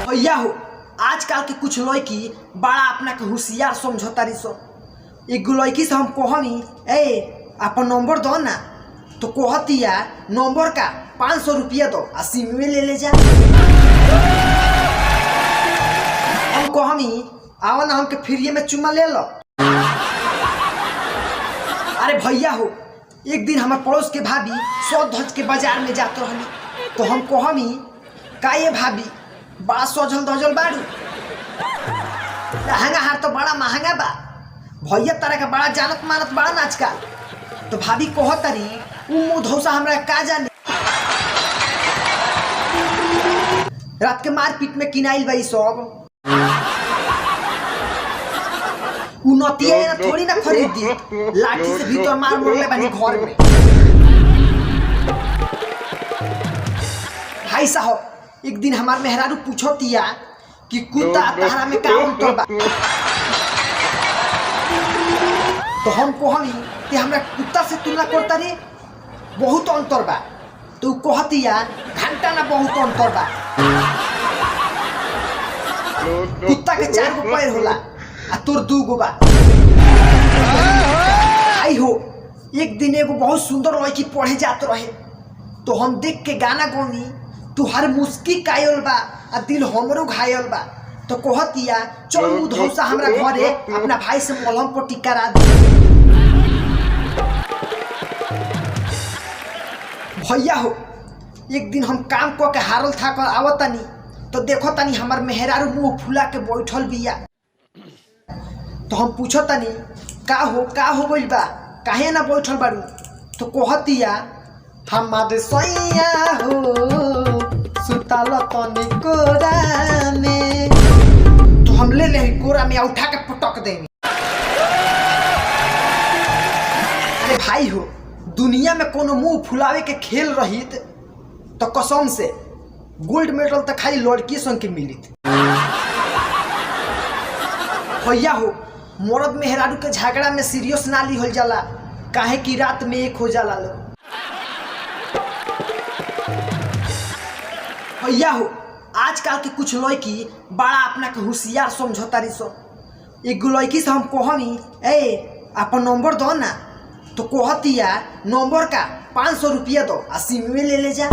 भैया हो आजकल के कुछ लड़की बड़ा अपना के होशियार समझतारी सो। एक लड़की से हम कहनी ए अपन नंबर दो ना, तो कहतिया नंबर का 500 रुपया दो आ सिम में ले जा। हम कहनी आओ ना हमके फ्री में चुम्मा ले लो। अरे भैया हो एक दिन हमारे पड़ोस के भाभी सौ धज के बाजार में जाते रहनी, तो हम कहनी का ये भाभी बड़ा सजल धजल बाड़ू, लहंगा हार तो बड़ा महंगा बा, भैया तरह का बड़ा जानत मानत बड़ा नाच का। तो भाभी कहतरी उ मुँह धौसा हमरा का जाने, रात के मारपीट में किनाइल बाई सब। उ नतिया ना थोड़ी ना खरीद दी, लाठी से भीतर मार मोड़ले बानी घर में। भाई साहब एक दिन हमार मेहरारू पूछतिया कि कुत्ता तहरा में का अंतर बा, तो हम कहनी कि हमरा कुत्ता से तुलना करता रे बहुत अंतर बा, तो कहतिया घंटा ना बहुत अंतर बा। कुत्ता के 4 गो पैर होला आ तोर 2 गो बा। आई हो एक दिन एगो बहुत सुंदर लड़की पढ़े जात रहे, तो हम देख के गाना गौनी तुहार मुस्की कायल बा आ दिल हमरो घायल बा। तो कहतिया चल मुँह धौसा हमरा घरे अपना भाई से मलहम पट्टी करा दे। भैया हो एक दिन हम काम क के हारल था कर आवतनी, तो देखो तनी हमार मेहरारू मुँह फुला के बैठल बिया। तो हम पूछो तनी का हो गइल बा, काहे ना बैठल बारू, तो कहतिया हमारे सैया हो सुताल तनी कोरा में। तो हम ले ले कोरा में उठा के पटक देंगे। अरे भाई हो दुनिया में कोनो मुंह फुलावे के खेल रहित तो कसम से गोल्ड मेडल तो खाली लड़की संग के मिलित। भैया हो मर्द मेहरारू के झगड़ा में सीरियस ना लिहल जाला, काहे कि रात में एक हो जाला लो। भैया हो आजकल के कुछ लड़की बड़ा अपना के होशियार समझतारी सो। एक लड़की से हम कहनी ए अपन नंबर दो ना, तो कहतिया नंबर का 500 रुपया दो आ सिम में ले जा।